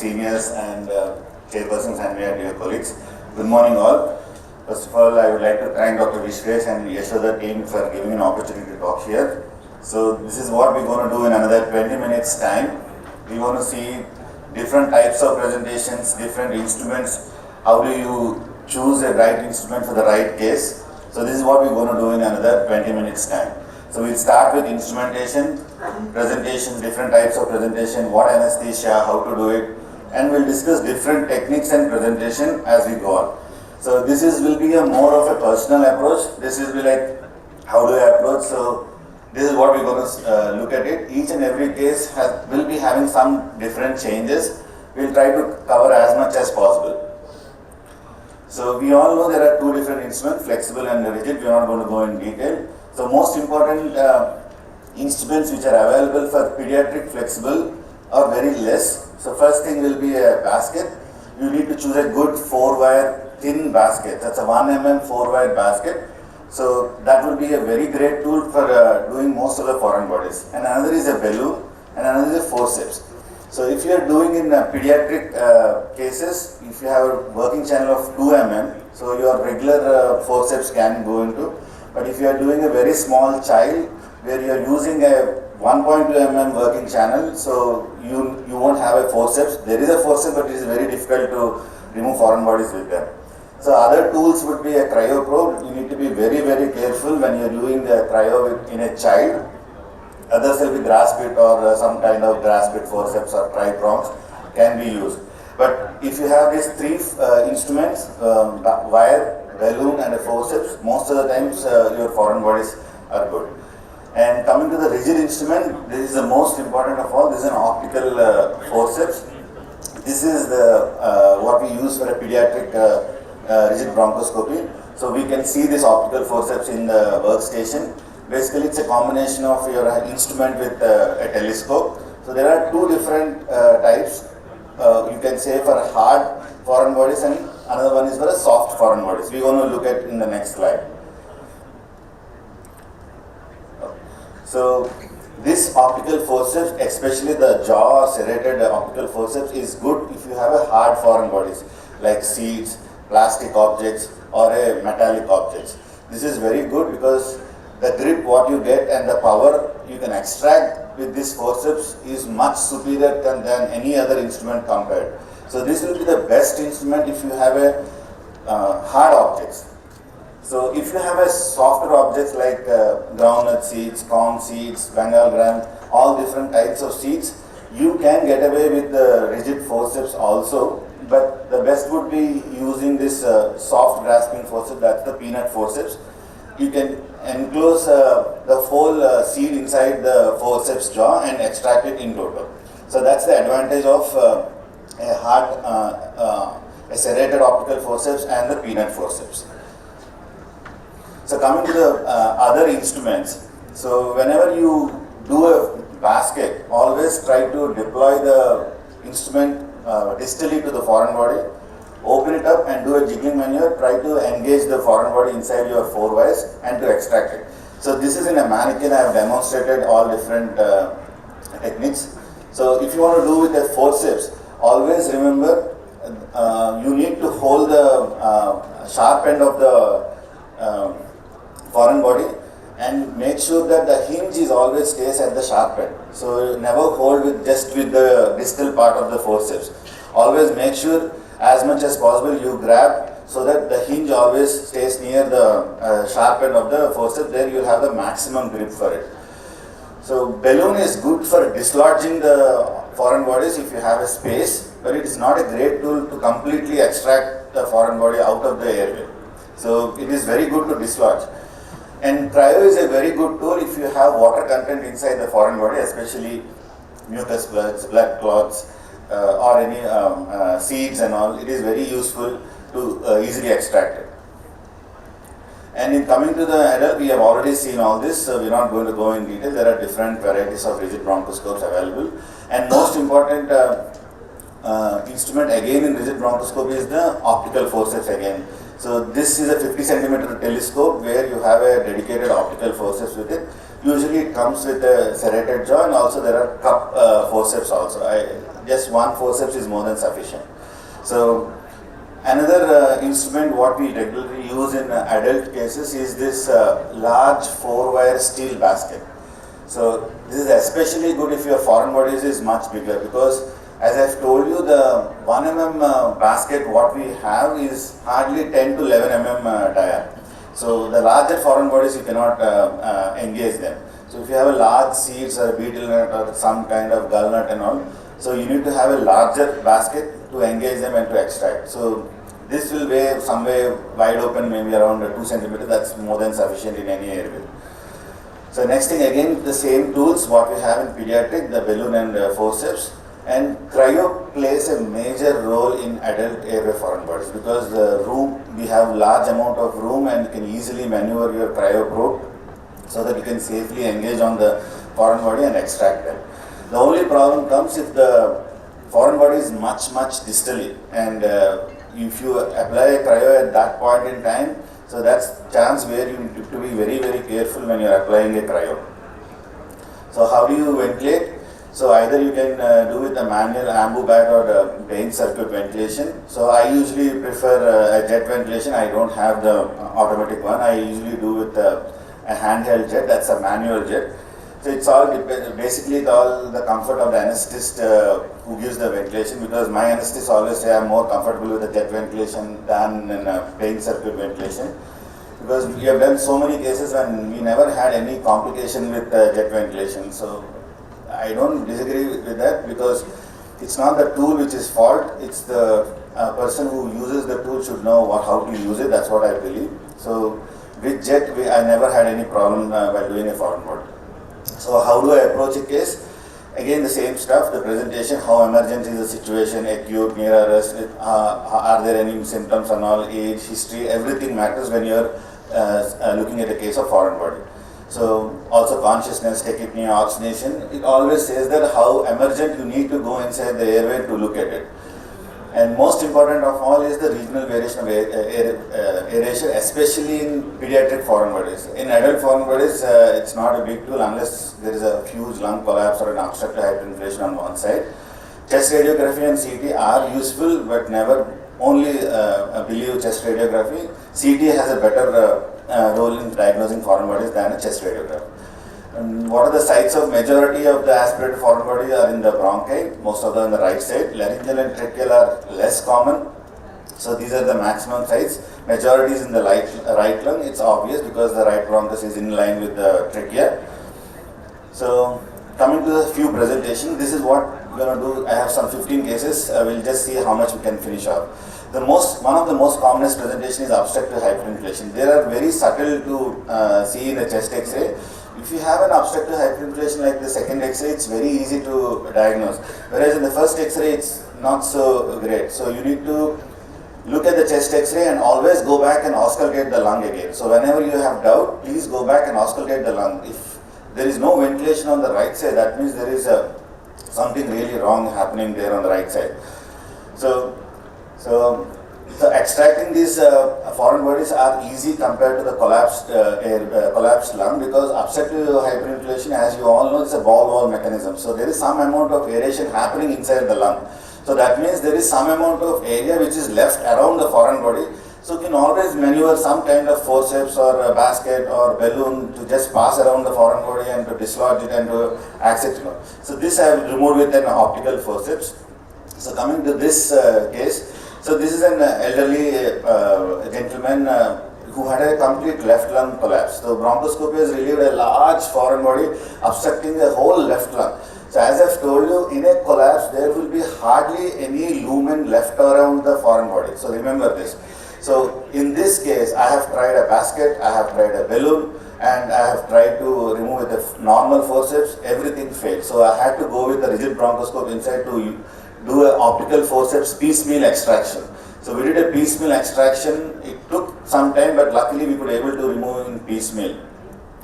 seniors and chairpersons and dear colleagues. Good morning all. First of all, I would like to thank Dr. Vishwesh and Yashoda team for giving an opportunity to talk here. So this is what we're going to do in another 20 minutes time. We want to see different types of presentations, different instruments. How do you choose a right instrument for the right case? So this is what we're going to do in another 20 minutes time. So we'll start with instrumentation, presentations, different types of presentation, what anesthesia, how to do it, and we'll discuss different techniques and presentation as we go on. So this will be a more of a personal approach. This will be like, how do I approach? So this is what we're going to look at it. Each and every case will be having some different changes. We'll try to cover as much as possible. So we all know there are two different instruments, flexible and rigid. We're not going to go in detail. So most important instruments which are available for pediatric flexible are very less. So first thing will be a basket. You need to choose a good 4-wire thin basket. That's a 1 mm 4-wire basket. So that will be a very great tool for doing most of the foreign bodies. And another is a balloon and another is a forceps. So if you are doing in pediatric cases, if you have a working channel of 2 mm, so your regular forceps can go into. But if you are doing a very small child where you are using a 1.2 mm working channel, so you won't have a forceps. There is a forceps, but it is very difficult to remove foreign bodies with them. So other tools would be a cryo probe. You need to be very, very careful when you are doing the cryo in a child. Others will be grasp it or some kind of grasp it forceps or tri-prongs can be used. But if you have these three instruments, wire, balloon and a forceps, most of the times your foreign bodies are good. And coming to the rigid instrument, this is the most important of all. This is an optical forceps. This is the what we use for a pediatric rigid bronchoscopy. So we can see this optical forceps in the workstation. Basically, it's a combination of your instrument with a telescope. So there are two different types. You can say for hard foreign bodies and another one is for a soft foreign bodies. We're going to look at in the next slide. So this optical forceps, especially the jaw serrated optical forceps, is good if you have a hard foreign bodies like seeds, plastic objects or a metallic objects. This is very good because the grip what you get and the power you can extract with this forceps is much superior than any other instrument compared. So this will be the best instrument if you have a hard objects. So if you have a softer objects like groundnut seeds, corn seeds, Bengal gram, all different types of seeds, you can get away with the rigid forceps also. But the best would be using this soft grasping forceps, that's the peanut forceps. You can enclose the whole seed inside the forceps jaw and extract it in total. So that's the advantage of a hard, a serrated optical forceps and the peanut forceps. So coming to the other instruments, so whenever you do a basket, always try to deploy the instrument distally to the foreign body, open it up and do a jiggling maneuver, try to engage the foreign body inside your 4 wires and to extract it. So this is in a mannequin. I have demonstrated all different techniques. So if you want to do with a forceps, always remember you need to hold the sharp end of the foreign body and make sure that the hinge is always stays at the sharp end. So never hold with just with the distal part of the forceps. Always make sure as much as possible you grab so that the hinge always stays near the sharp end of the forceps. There you will have the maximum grip for it. So balloon is good for dislodging the foreign bodies if you have a space, but it is not a great tool to completely extract the foreign body out of the airway. So it is very good to dislodge. And cryo is a very good tool if you have water content inside the foreign body, especially mucus plugs, blood clots, or any seeds and all. It is very useful to easily extract it. And in coming to the adult, we have already seen all this, so we are not going to go in detail. There are different varieties of rigid bronchoscopes available. And most important instrument again in rigid bronchoscopy is the optical forceps again. So this is a 50 centimeter telescope where you have a dedicated optical forceps with it. Usually it comes with a serrated jaw, and also there are cup forceps also. Just one forceps is more than sufficient. So another instrument what we regularly use in adult cases is this large 4-wire steel basket. So this is especially good if your foreign bodies is much bigger, because as I've told you, the 1 mm basket what we have is hardly 10 to 11 mm dia. So the larger foreign bodies you cannot engage them. So if you have a large seeds or a beetle nut or some kind of gull nut and all, so you need to have a larger basket to engage them and to extract. So this will weigh somewhere wide open, maybe around 2 centimeters. That's more than sufficient in any airway. So next thing, again the same tools what we have in pediatric, the balloon and forceps. And cryo plays a major role in adult airway foreign bodies, because the room, we have large amount of room and you can easily maneuver your cryo probe so that you can safely engage on the foreign body and extract them. The only problem comes if the foreign body is much distally, and if you apply a cryo at that point in time, so that's chance where you need to be very careful when you are applying a cryo. So how do you ventilate? So either you can do with a manual ambu bag or the brain circuit ventilation. So I usually prefer a jet ventilation. I don't have the automatic one. I usually do with a handheld jet. That's a manual jet. So it's all basically it's all the comfort of the anesthetist who gives the ventilation, because my anesthetist always say I'm more comfortable with the jet ventilation than in a brain circuit ventilation, because we have done so many cases and we never had any complication with jet ventilation. So I don't disagree with that, because it's not the tool which is fault, it's the person who uses the tool should know how to use it. That's what I believe. So with jet, I never had any problem while doing a foreign body. So how do I approach a case? Again the same stuff, the presentation, how emergent is the situation, acute, near arrest, are there any symptoms and all, age, history, everything matters when you're looking at a case of foreign body. So also consciousness, tachypnea, oxygenation, it always says that how emergent you need to go inside the airway to look at it. And most important of all is the regional variation of aeration, especially in pediatric foreign bodies. In adult foreign bodies, it's not a big deal unless there is a huge lung collapse or an obstructive hyperinflation on one side. Chest radiography and CT are useful, but never only believe chest radiography. CT has a better role in diagnosing foreign bodies than a chest radiograph. And what are the sites of majority of the aspirated foreign bodies are in the bronchi, most of them on the right side. Laryngeal and tracheal are less common. So these are the maximum sites. Majority is in the right lung. It's obvious because the right bronchus is in line with the trachea. So coming to the few presentations, this is what we're going to do. I have some 15 cases. We'll just see how much we can finish off. One of the most commonest presentation is obstructive hyperinflation. They are very subtle to see in the chest X-ray. If you have an obstructive hyperinflation like the second X-ray, it's very easy to diagnose. Whereas in the first X-ray, it's not so great. So you need to look at the chest X-ray and always go back and auscultate the lung again. So whenever you have doubt, please go back and auscultate the lung. If there is no ventilation on the right side, that means there is something really wrong happening there on the right side. So extracting these foreign bodies are easy compared to the collapsed lung, because obstructive hyperinflation, as you all know, is a ball-wall mechanism. So there is some amount of aeration happening inside the lung. So that means there is some amount of area which is left around the foreign body. So you can always maneuver some kind of forceps or a basket or balloon to just pass around the foreign body and to dislodge it and to access it. So this I have removed with an optical forceps. So coming to this case, so this is an elderly gentleman who had a complete left lung collapse. So bronchoscopy has relieved a large foreign body obstructing the whole left lung. So as I've told you, in a collapse there will be hardly any lumen left around the foreign body. So remember this. So in this case, I have tried a basket, I have tried a balloon, and I have tried to remove with the normal forceps. Everything failed. So I had to go with the rigid bronchoscope inside to do an optical forceps piecemeal extraction. So we did a piecemeal extraction. It took some time, but luckily we could able to remove in piecemeal.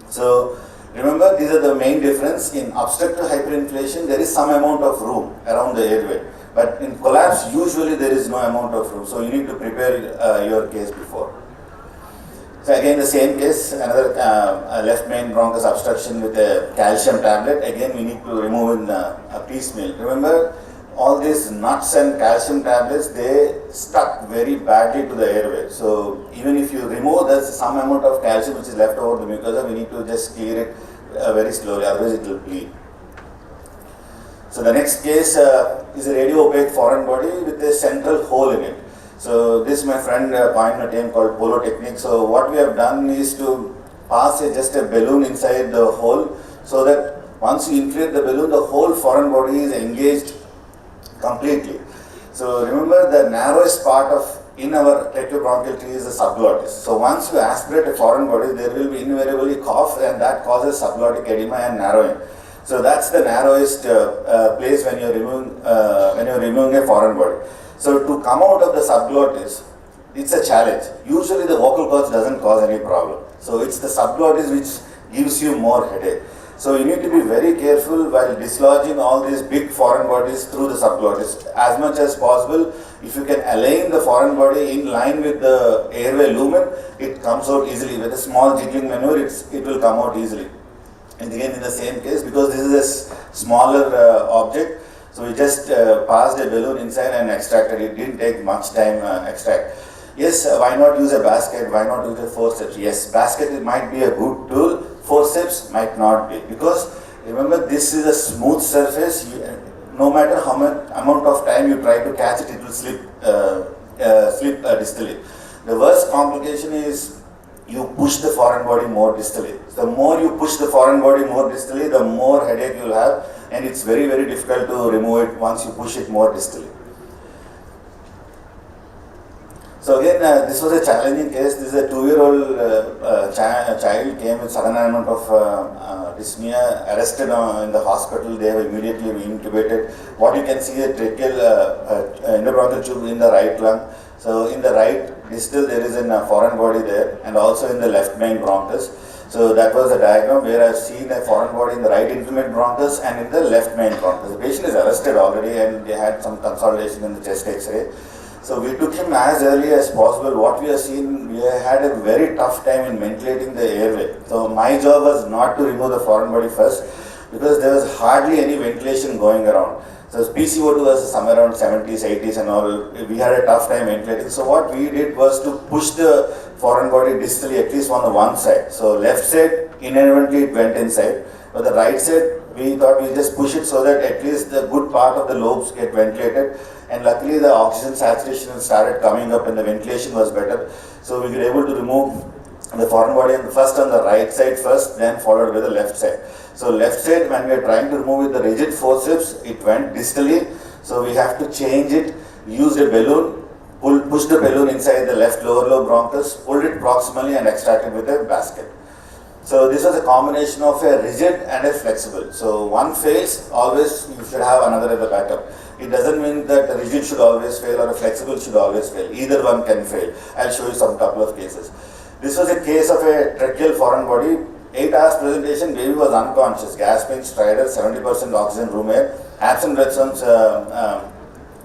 So remember, these are the main difference. In obstructive hyperinflation, there is some amount of room around the airway. But in collapse, usually there is no amount of room, so you need to prepare your case before. So again the same case, another left main bronchus obstruction with a calcium tablet. Again we need to remove in a piecemeal. Remember, all these nuts and calcium tablets, they stuck very badly to the airway. So even if you remove, there's some amount of calcium which is left over the mucosa, we need to just clear it very slowly, otherwise it will bleed. So the next case is a radio-opaque foreign body with a central hole in it. So this my friend coined a term called polo technique. So what we have done is to pass just a balloon inside the hole, so that once you inflate the balloon, the whole foreign body is engaged completely. So remember, the narrowest part of in our tracheobronchial tree is the subglottis. So once you aspirate a foreign body, there will be invariably cough, and that causes subglottic edema and narrowing. So that's the narrowest place when you're removing a foreign body. So to come out of the subglottis, it's a challenge. Usually the vocal cords doesn't cause any problem. So it's the subglottis which gives you more headache. So you need to be very careful while dislodging all these big foreign bodies through the subglottis. As much as possible, if you can align the foreign body in line with the airway lumen, it comes out easily. With a small jiggling maneuver, it will come out easily. And again in the same case, because this is a smaller object, so we just passed a balloon inside and extracted. It didn't take much time extract. Yes, why not use a basket? Why not use a forceps? Yes, basket might be a good tool. Forceps might not be, because remember, this is a smooth surface. No matter how much amount of time you try to catch it, it will slip distally. The worst complication is you push the foreign body more distally. The more you push the foreign body more distally, the more headache you will have, and it's very, very difficult to remove it once you push it more distally. So again, this was a challenging case. This is a 2-year-old child came with sudden amount of dyspnea, arrested in the hospital. They were immediately intubated. What you can see is a tracheal endobronchial tube in the right lung. So in the right distal there is a foreign body there, and also in the left main bronchus. So that was the diagram where I've seen a foreign body in the right inflamed bronchus and in the left main bronchus. The patient is arrested already, and they had some consolidation in the chest X-ray. So we took him as early as possible. What we have seen, we had a very tough time in ventilating the airway. So my job was not to remove the foreign body first, because there was hardly any ventilation going around. So PCO2 was somewhere around 70s, 80s and all. We had a tough time ventilating. So what we did was to push the foreign body distally, at least on the one side. So left side, inadvertently it went inside. But the right side, we thought we just push it so that at least the good part of the lobes get ventilated. And luckily the oxygen saturation started coming up and the ventilation was better. So we were able to remove the foreign body first on the right side first, then followed by the left side. So left side, when we are trying to remove with the rigid forceps, it went distally. So we have to change it, used a balloon, push the balloon inside the left lower lobe bronchus, pulled it proximally and extracted with a basket. So this was a combination of a rigid and a flexible. So one fails, always you should have another as a backup. It doesn't mean that a rigid should always fail or a flexible should always fail. Either one can fail. I'll show you some couple of cases. This was a case of a tracheal foreign body. 8 hours presentation, baby was unconscious. Gasping, stridor, 70% oxygen room air. Absent breath sounds.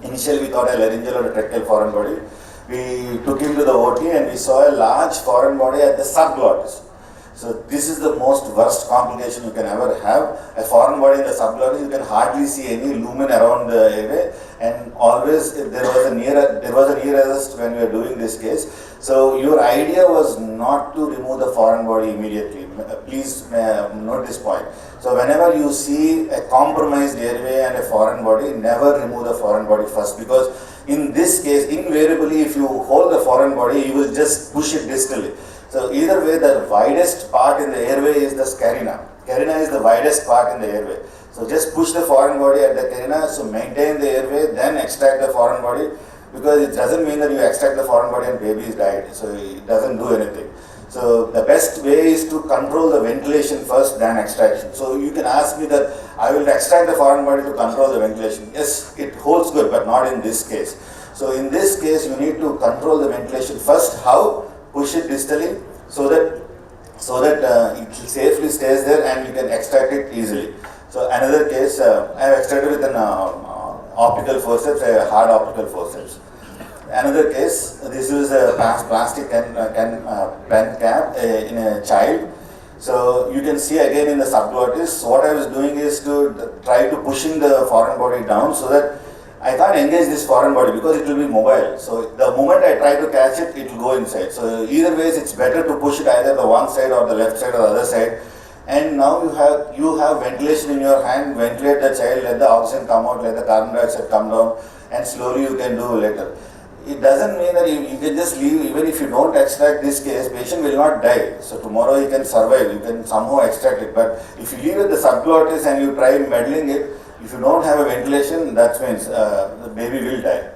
Initially we thought a laryngeal or a tracheal foreign body. We took him to the OT and we saw a large foreign body at the subglottis. So this is the most worst complication you can ever have. A foreign body in the subglottis, you can hardly see any lumen around the airway, and always there was a near arrest when we were doing this case. So your idea was not to remove the foreign body immediately. Please note this point. So whenever you see a compromised airway and a foreign body, never remove the foreign body first, because in this case, invariably if you hold the foreign body, you will just push it distally. So either way, the widest part in the airway is the carina. Carina is the widest part in the airway. So just push the foreign body at the carina, so maintain the airway, then extract the foreign body, because it doesn't mean that you extract the foreign body and baby is died. So it doesn't do anything. So the best way is to control the ventilation first, then extraction. So you can ask me that I will extract the foreign body to control the ventilation. Yes, it holds good, but not in this case. So in this case, you need to control the ventilation first. How? Push it distally so that it safely stays there and you can extract it easily. So another case, I have extracted with an optical forceps, a hard optical forceps. Another case, this is a plastic pen cap in a child. So you can see again in the subglottis, what I was doing is to try to pushing the foreign body down so that I can't engage this foreign body because it will be mobile. So the moment I try to catch it, it will go inside. So either ways, it's better to push it either the one side or the left side or the other side. And now you have ventilation in your hand, ventilate the child, let the oxygen come out, let the carbon dioxide come down, and slowly you can do later. It doesn't mean that you can just leave. Even if you don't extract this case, patient will not die. So tomorrow he can survive, you can somehow extract it. But if you leave it the subglottis and you try meddling it, if you don't have a ventilation, that means the baby will die.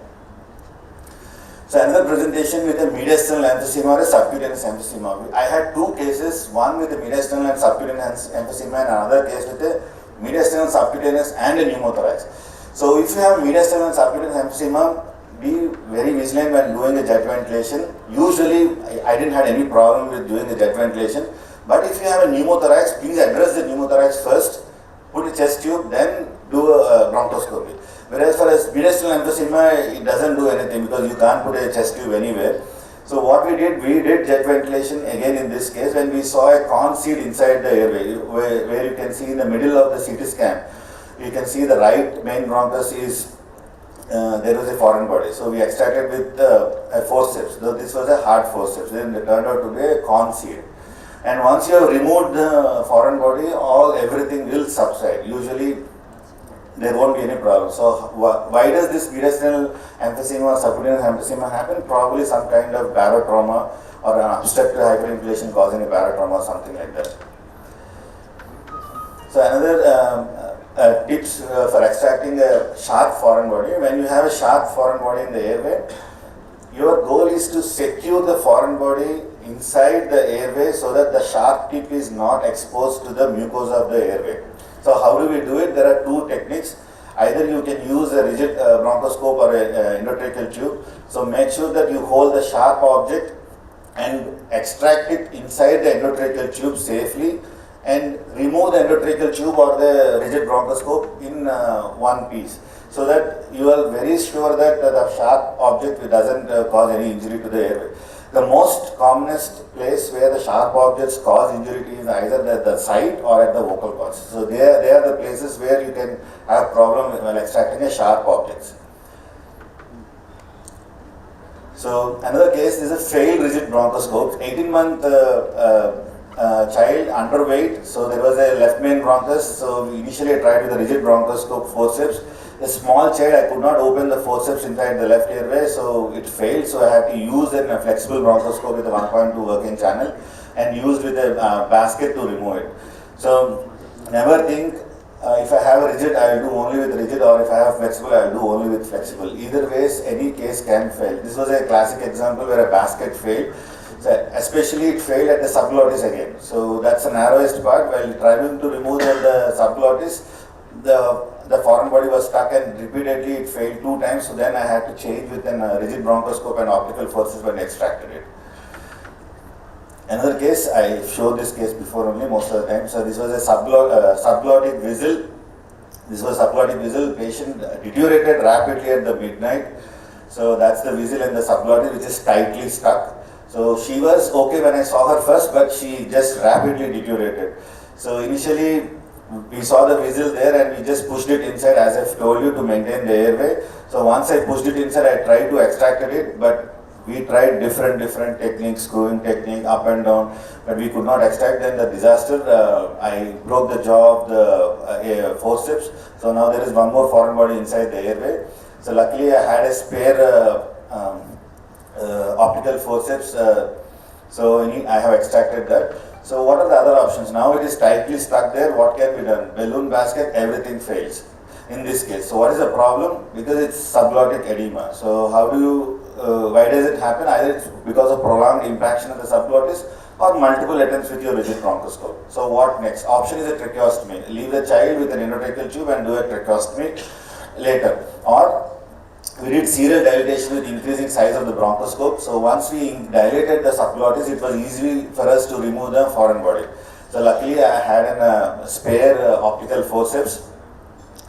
So another presentation with a mediastinal emphysema or a subcutaneous emphysema. I had two cases, one with a mediastinal and subcutaneous emphysema and another case with a mediastinal, subcutaneous and a pneumothorax. So if you have mediastinal and subcutaneous emphysema, be very vigilant when doing a jet ventilation. Usually, I didn't have any problem with doing the jet ventilation. But if you have a pneumothorax, please address the pneumothorax first, put a chest tube, then do a bronchoscopy. Whereas for a mediastinal emphysema, it doesn't do anything because you can't put a chest tube anywhere. So what we did jet ventilation again in this case when we saw a corn seed inside the airway, where you can see in the middle of the CT scan, you can see the right main bronchus is there was a foreign body. So we extracted with a forceps. Though this was a hard forceps, then it turned out to be a corn seed. And once you have removed the foreign body, everything will subside. Usually there won't be any problem. So why does this mediastinal emphysema or subcutaneous emphysema happen? Probably some kind of barotrauma or an obstructive hyperinflation causing a barotrauma or something like that. So another tips for extracting a sharp foreign body. When you have a sharp foreign body in the airway, your goal is to secure the foreign body inside the airway so that the sharp tip is not exposed to the mucosa of the airway. So how do we do it? There are two techniques. Either you can use a rigid bronchoscope or a endotracheal tube. So make sure that you hold the sharp object and extract it inside the endotracheal tube safely and remove the endotracheal tube or the rigid bronchoscope in one piece, so that you are very sure that the sharp object doesn't cause any injury to the airway. The most commonest place where the sharp objects cause injury is either the site or at the vocal cords. So they are the places where you can have problem while extracting a sharp objects. So another case is a failed rigid bronchoscope. 18-month child underweight, so there was a left main bronchus. So we initially tried with the rigid bronchoscope forceps. A small child, I could not open the forceps inside the left airway, so it failed. So I had to use a flexible bronchoscope with a 1.2 working channel and used with a basket to remove it. So never think if I have a rigid, I will do only with rigid, or if I have flexible, I will do only with flexible. Either ways, any case can fail. This was a classic example where a basket failed. So especially it failed at the subglottis again. So that's the narrowest part. While trying to remove the subglottis, the foreign body was stuck and repeatedly it failed 2 times. So then I had to change with a rigid bronchoscope and optical forceps and extracted it. Another case, I showed this case before only most of the time. So this was a subglottic vessel. This was subglottic vessel. Patient deteriorated rapidly at the midnight. So that's the vessel and the subglottis which is tightly stuck. So she was okay when I saw her first, but she just rapidly deteriorated. So initially we saw the vessel there and we just pushed it inside, as I've told you, to maintain the airway. So once I pushed it inside, I tried to extract it, but we tried different techniques, screwing technique, up and down, but we could not extract. Then the disaster, I broke the jaw of the forceps. So now there is one more foreign body inside the airway. So luckily I had a spare optical forceps, so I have extracted that. So what are the other options? Now it is tightly stuck there. What can be done? Balloon basket, everything fails in this case. So what is the problem? Because it's subglottic edema. So how do you, why does it happen? Either it's because of prolonged impaction of the subglottis or multiple attempts with your rigid bronchoscope. So what next? Option is a tracheostomy. Leave the child with an endotracheal tube and do a tracheostomy later. Or we did serial dilatation with increasing size of the bronchoscope. So once we dilated the subglottis, it was easy for us to remove the foreign body. So luckily I had a spare optical forceps.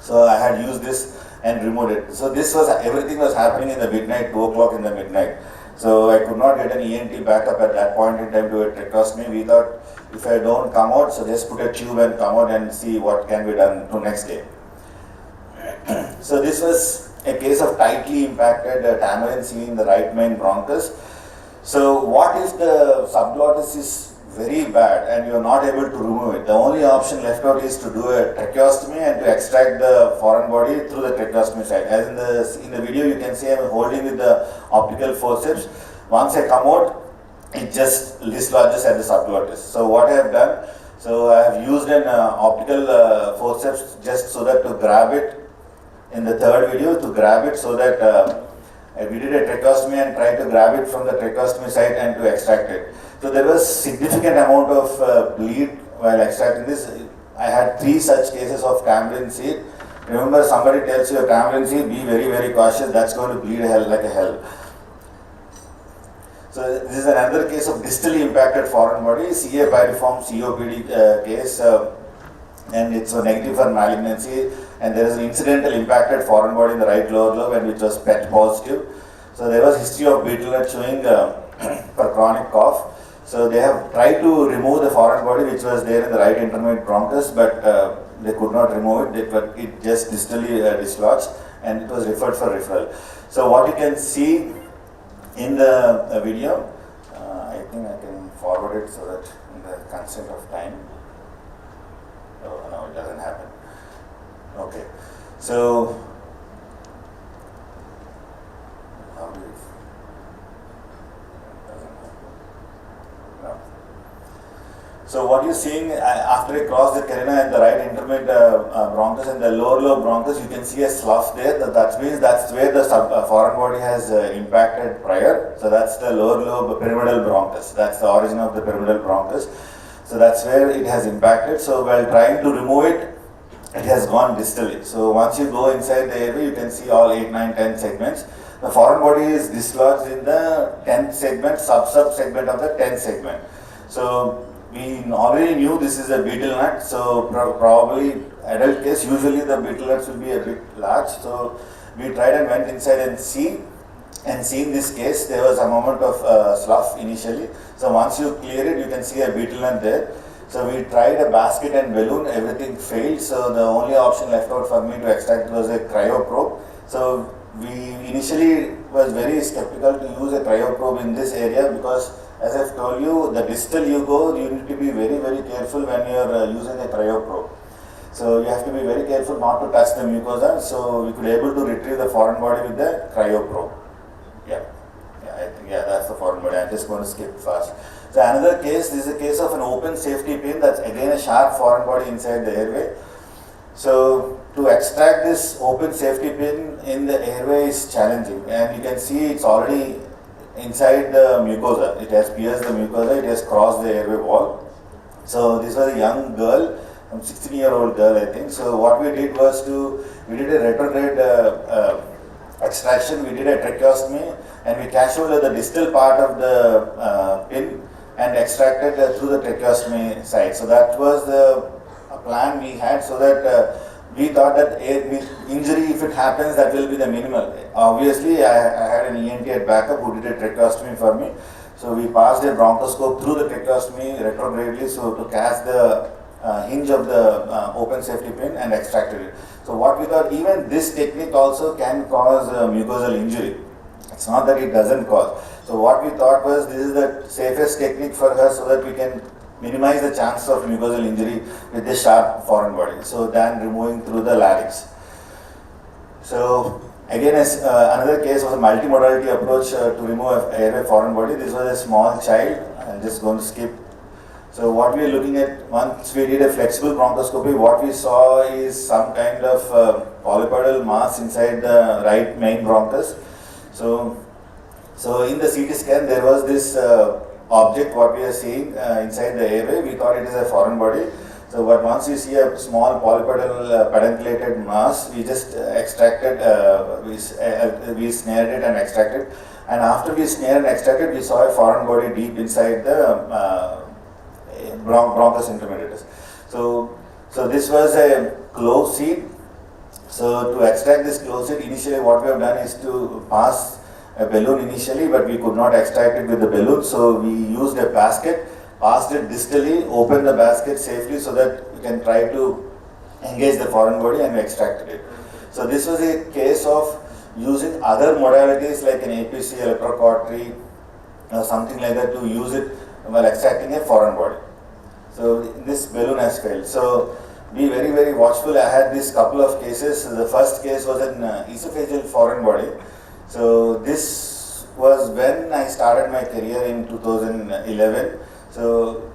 So I had used this and removed it. So this was, everything was happening in the midnight, 2 o'clock in the midnight. So I could not get an ENT backup at that point in time to a tracheostomy. We thought, if I don't come out, so just put a tube and come out and see what can be done to next day. So this was a case of tightly impacted tamarin C in the right main bronchus. So what if the subglottis is very bad and you are not able to remove it? The only option left out is to do a tracheostomy and to extract the foreign body through the tracheostomy side. As in the video you can see I am holding with the optical forceps. Once I come out, it just dislodges at the subglottis. So what I have done, so I have used an optical forceps just so that to grab it in the third video, to grab it so that we did a tracheostomy and tried to grab it from the tracheostomy side and to extract it. So there was significant amount of bleed while extracting this. I had 3 such cases of tamarin C. Remember, somebody tells you a tamarin C, be very, very cautious, that's going to bleed hell like a hell. So this is another case of distally impacted foreign body, CA piriform COPD case, and it's a negative for malignancy, and there is an incidental impacted foreign body in the right lower lobe and which was PET positive. So there was history of beetle nut chewing for chronic cough. So they have tried to remove the foreign body which was there in the right intermediate bronchus, but they could not remove it, but it just distally dislodged and it was referred for referral. So what you can see in the video, I think I can forward it so that in the consent of time. Oh, no, it doesn't happen. Okay. So, how do it? Doesn't happen. No. So what you're seeing after I cross the carina and the right intermediate bronchus and the lower lobe bronchus, you can see a slough there. That means that's where the foreign body has impacted prior. So that's the lower lobe pyramidal bronchus. That's the origin of the pyramidal bronchus. So that's where it has impacted. So while trying to remove it, it has gone distally. So once you go inside the airway, you can see all 8, 9, 10 segments. The foreign body is dislodged in the 10th segment, sub-segment of the 10th segment. So we already knew this is a beetle nut. So probably adult case, usually the beetle nuts will be a bit large. So we tried and went inside and see. And seeing this case, there was a moment of slough initially. So once you clear it, you can see a beetle nut there. So we tried a basket and balloon, everything failed. So the only option left out for me to extract was a cryo probe. So we initially was very skeptical to use a cryo probe in this area because, as I've told you, the distal you go, you need to be very, very careful when you are using a cryo probe. So you have to be very careful not to touch the mucosa. So we could able to retrieve the foreign body with the cryo probe. I think that's the foreign body. I'm just going to skip fast. So another case, this is a case of an open safety pin. That's again a sharp foreign body inside the airway. So to extract this open safety pin in the airway is challenging, and you can see it's already inside the mucosa. It has pierced the mucosa. It has crossed the airway wall. So this was a young girl, a 16-year-old girl, I think. So what we did was we did a retrograde extraction. We did a tracheostomy and we captured the distal part of the pin and extracted through the tracheostomy side. So that was the plan we had, so that we thought that injury, if it happens, that will be the minimal. Obviously, I had an ENT at backup who did a tracheostomy for me. So we passed a bronchoscope through the tracheostomy retrogradely, so to catch the hinge of the open safety pin and extracted it. So what we thought, even this technique also can cause mucosal injury. It's not that it doesn't cause. So what we thought was, this is the safest technique for her so that we can minimize the chance of mucosal injury with this sharp foreign body, so than removing through the larynx. So again, another case was a multimodality approach to remove airway foreign body. This was a small child. I'm just going to skip. So what we are looking at, once we did a flexible bronchoscopy, what we saw is some kind of polypoidal mass inside the right main bronchus. So in the CT scan, there was this object, what we are seeing inside the airway. We thought it is a foreign body. So, but once you see a small polypoidal pedunculated mass, we just extracted, we snared it and extracted. And after we snared and extracted, we saw a foreign body deep inside the bronchus intermediatus. So this was a clove seed. So to extract this closed, initially what we have done is to pass a balloon initially, but we could not extract it with the balloon, so we used a basket, passed it distally, opened the basket safely so that we can try to engage the foreign body and we extracted it. So this was a case of using other modalities like an APC, electrocautery, or something like that to use it while extracting a foreign body. So this balloon has failed. So be very, very watchful. I had this couple of cases. The first case was an esophageal foreign body. So this was when I started my career in 2011. So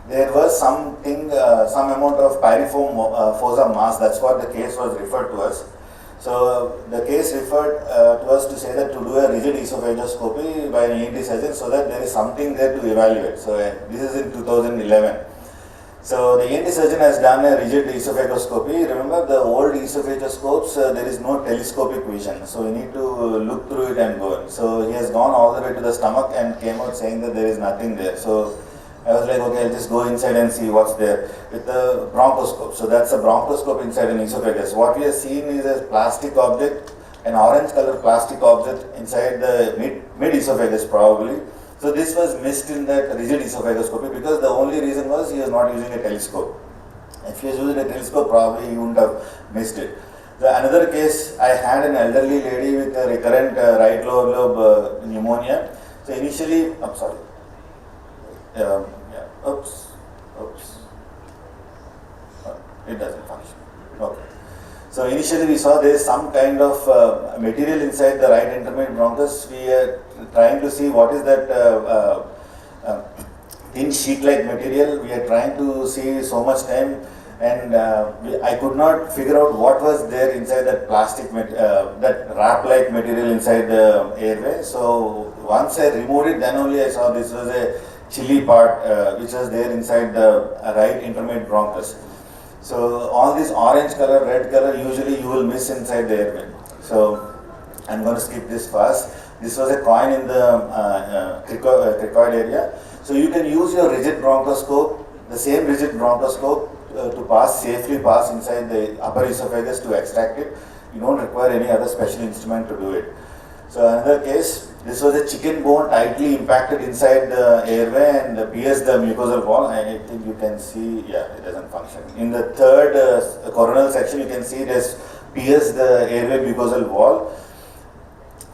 there was something, some amount of pyriform fossa mass. That's what the case was referred to us. So the case referred to us to say that to do a rigid esophagoscopy by an ENT surgeon so that there is something there to evaluate. So this is in 2011. So the ENT surgeon has done a rigid esophagoscopy. Remember the old esophagoscopes, there is no telescopic vision. So we need to look through it and go in. So he has gone all the way to the stomach and came out saying that there is nothing there. So I was like, okay, I'll just go inside and see what's there with the bronchoscope. So that's a bronchoscope inside an esophagus. What we are seeing is a plastic object, an orange color plastic object inside the mid esophagus probably. So this was missed in that rigid esophagoscopy because the only reason was he was not using a telescope. If he was using a telescope, probably he wouldn't have missed it. Another case, I had an elderly lady with a recurrent right lower lobe pneumonia. So initially, I'm sorry. It doesn't function. Okay. So initially we saw there is some kind of material inside the right intermediate bronchus. We are trying to see what is that thin sheet-like material. We are trying to see so much time, and I could not figure out what was there inside that plastic, that wrap-like material inside the airway. So once I removed it, then only I saw this was a chili part which was there inside the right intermediate bronchus. So all this orange color, red color, usually you will miss inside the airway. So I'm going to skip this fast. This was a coin in the cricoid area. So you can use your rigid bronchoscope, the same rigid bronchoscope to safely pass inside the upper esophagus to extract it. You don't require any other special instrument to do it. So another case, this was a chicken bone tightly impacted inside the airway and pierced the mucosal wall. I think you can see, yeah, it doesn't function. In the third coronal section, you can see it has pierced the airway mucosal wall.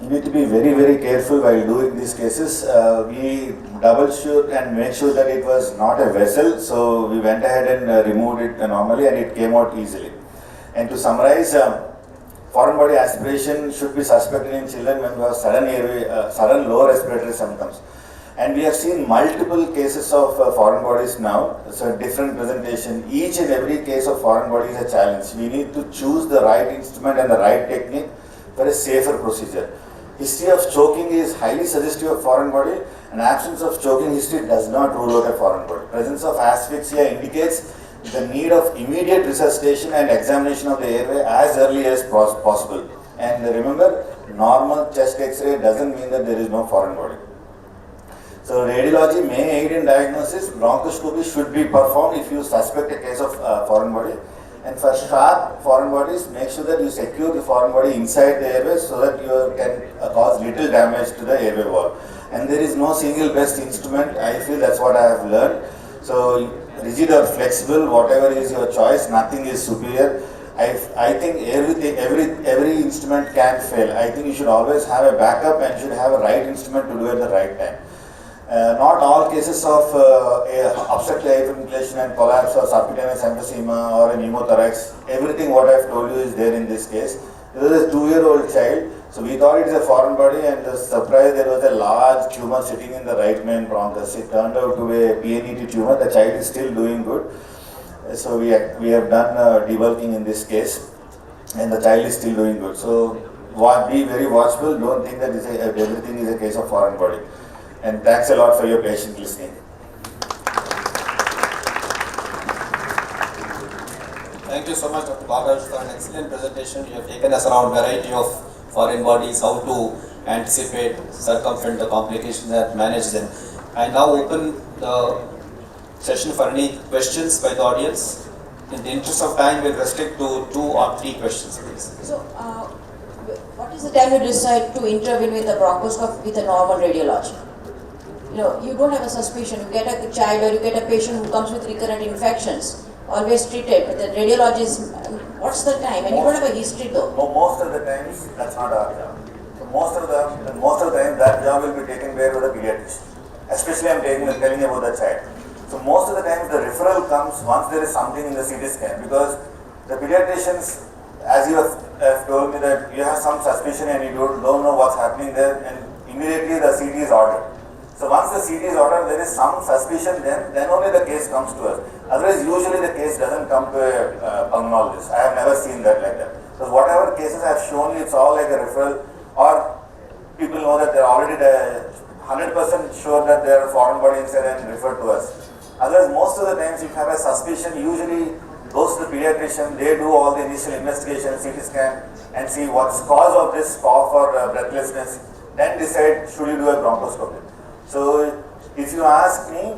You need to be very, very careful while doing these cases. We double shoot and make sure that it was not a vessel. So we went ahead and removed it normally and it came out easily. And to summarize, foreign body aspiration should be suspected in children when we have sudden lower respiratory symptoms. And we have seen multiple cases of foreign bodies now. So different presentation. Each and every case of foreign body is a challenge. We need to choose the right instrument and the right technique for a safer procedure. History of choking is highly suggestive of foreign body, and absence of choking history does not rule out a foreign body. Presence of asphyxia indicates the need of immediate resuscitation and examination of the airway as early as possible. And remember, normal chest X-ray doesn't mean that there is no foreign body. So radiology may aid in diagnosis. Bronchoscopy should be performed if you suspect a case of foreign body. And for sharp foreign bodies, make sure that you secure the foreign body inside the airway so that you can cause little damage to the airway wall. And there is no single best instrument. I feel that's what I have learned. So rigid or flexible, whatever is your choice, nothing is superior. I think every instrument can fail. I think you should always have a backup and should have a right instrument to do at the right time. Not all cases of obstructive hyperventilation and collapse or subcutaneous emphysema or a pneumothorax, everything what I have told you is there in this case. This is a 2-year-old child, so we thought it is a foreign body, and the surprise, there was a large tumor sitting in the right main bronchus. It turned out to be a PNET tumor. The child is still doing good. So we have done debulking in this case, and the child is still doing good. So be very watchful. Don't think that everything is a case of foreign body. And thanks a lot for your patient listening. Thank you so much, Dr. Bhagaraj, for an excellent presentation. You have taken us around a variety of foreign bodies, how to anticipate, circumvent the complications and manage them. I now open the session for any questions by the audience. In the interest of time, we'll restrict to 2 or 3 questions, please. So, what is the time you decide to intervene with a bronchoscope with a normal radiology? You don't have a suspicion. You get a child or you get a patient who comes with recurrent infections, always treated. But the radiologist, what's the time? And you don't have a history though. Most of the times, that's not our job. So most of the time, that job will be taken care of the pediatrician. Especially I'm telling you about the child. So most of the times the referral comes once there is something in the CT scan, because the pediatricians, as you have told me, that you have some suspicion and you don't know what's happening there, and immediately the CT is ordered. So once the CT is ordered, there is some suspicion, then only the case comes to us. Otherwise, usually the case doesn't come to a pulmonologist. I have never seen that like that. So whatever cases I have shown you, it's all like a referral, or people know that they're already 100% sure that they're foreign body inside and refer to us. Otherwise, most of the times if you have a suspicion, usually goes to the pediatrician, they do all the initial investigation, CT scan, and see what's cause of this cough or breathlessness, then decide should you do a bronchoscopy. So if you ask me,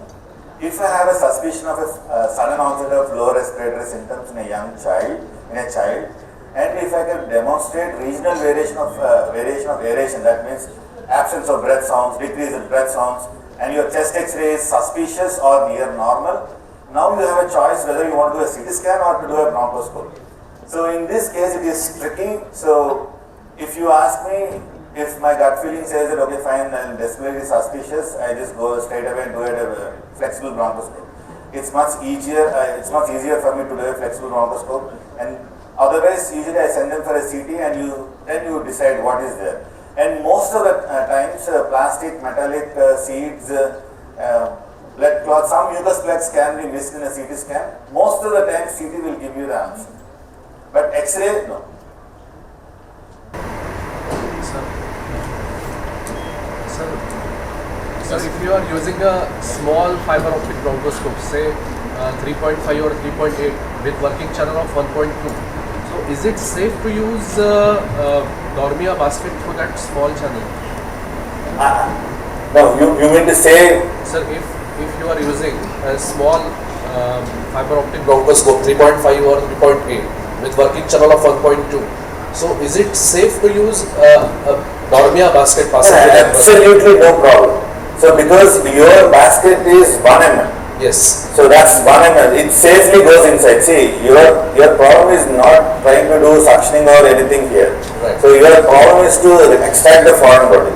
if I have a suspicion of a sudden onset of lower respiratory symptoms in a young child, and if I can demonstrate regional variation of aeration, that means absence of breath sounds, decrease in breath sounds, and your chest X-ray is suspicious or near normal, now you have a choice whether you want to do a CT scan or to do a bronchoscopy. So in this case it is tricky. So if you ask me, if my gut feeling says that okay fine, I'm desperately suspicious, I just go straight away and do a flexible bronchoscope. It's much easier. For me to do a flexible bronchoscope, and otherwise usually I send them for a CT and then you decide what is there. And most of the times plastic, metallic seeds, blood clots, some mucus plugs can be missed in a CT scan. Most of the time CT will give you the answer, but X-ray no. Sir, if you are using a small fiber optic bronchoscope, say 3.5 or 3.8 with working channel of 1.2, so is it safe to use Dormia basket for that small channel? No, you mean to say? Sir, if you are using a small fiber optic bronchoscope 3.5 or 3.8 with working channel of 1.2, so is it safe to use a Dormia basket possibly? Absolutely no problem. So because your basket is 1 mm. Yes. So that's 1 mm. It safely goes inside. See, your problem is not trying to do suctioning or anything here. Right. So your problem is to extract the foreign body.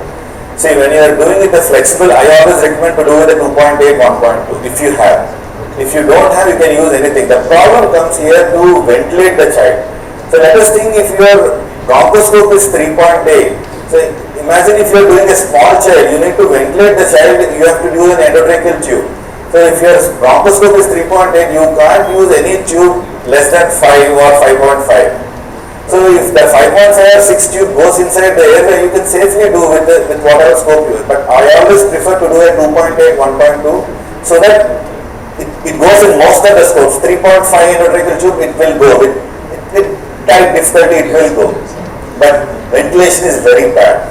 See, when you are doing it the flexible, I always recommend to do it at 2.8, 1.2 if you have. If you don't have, you can use anything. The problem comes here to ventilate the child. So let us think if your bronchoscope is 3.8. So imagine if you are doing a small child, you need to ventilate the child, you have to use an endotracheal tube. So if your bronchoscope is 3.8, you can't use any tube less than 5 or 5.5. So if the 5.5 or 6 tube goes inside the airway, you can safely do with whatever scope you use. But I always prefer to do a 2.8, 1.2 so that it goes in most of the scopes. 3.5 endotracheal tube, it will go. With tight difficulty, it will go. But ventilation is very bad.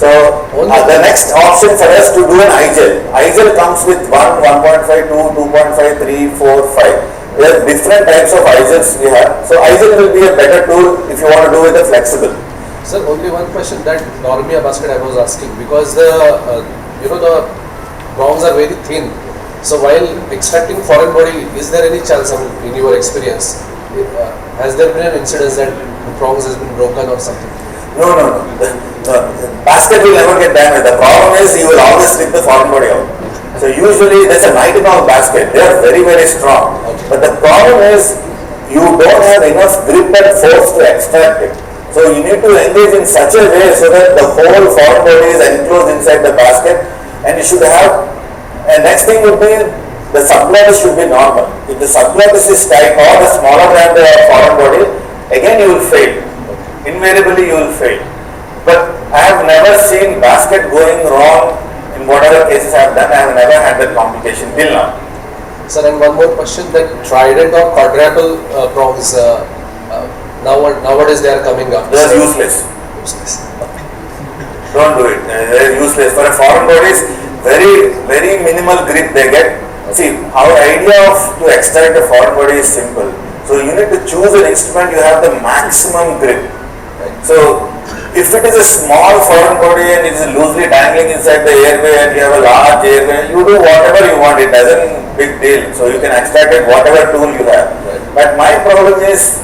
So the next option for us to do an iGel. iGel comes with 1, 1.5, 2, 2.5, 3, 4, 5. There are different types of iGels we have. So iGel will be a better tool if you want to do with a flexible. Sir, only one question that Dormia basket I was asking, because the the prongs are very thin. So while extracting foreign body, is there any chance, in your experience, has there been an incident that the prongs has been broken or something? No. The basket will never get damaged. The problem is you will always slip the foreign body out. So usually there's a nitinol basket. They are very, very strong. Okay. But the problem is you don't have enough grip and force to extract it. So you need to engage in such a way so that the whole foreign body is enclosed inside the basket, and you should have, and next thing would be the subglottis should be normal. If the subglottis is tight or the smaller than the foreign body, again you will fail. Invariably you will fail. But I have never seen basket going wrong in whatever cases I have done. I have never had that complication till now. Sir, and one more question, that trident or quadruple prongs, nowadays they are coming up. They are useless. Don't do it. They are useless. For a foreign bodies, very, very minimal grip they get. See, our idea of to extract a foreign body is simple. So you need to choose an instrument you have the maximum grip. So if it is a small foreign body and it is loosely dangling inside the airway and you have a large airway, you do whatever you want, it doesn't big deal. So you can extract it whatever tool you have. But my problem is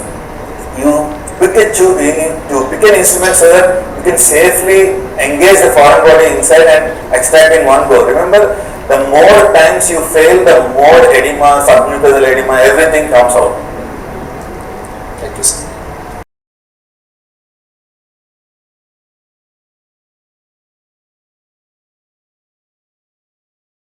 you pick an instrument so that you can safely engage the foreign body inside and extract in one go. Remember, the more times you fail, the more edema, submucosal edema, everything comes out.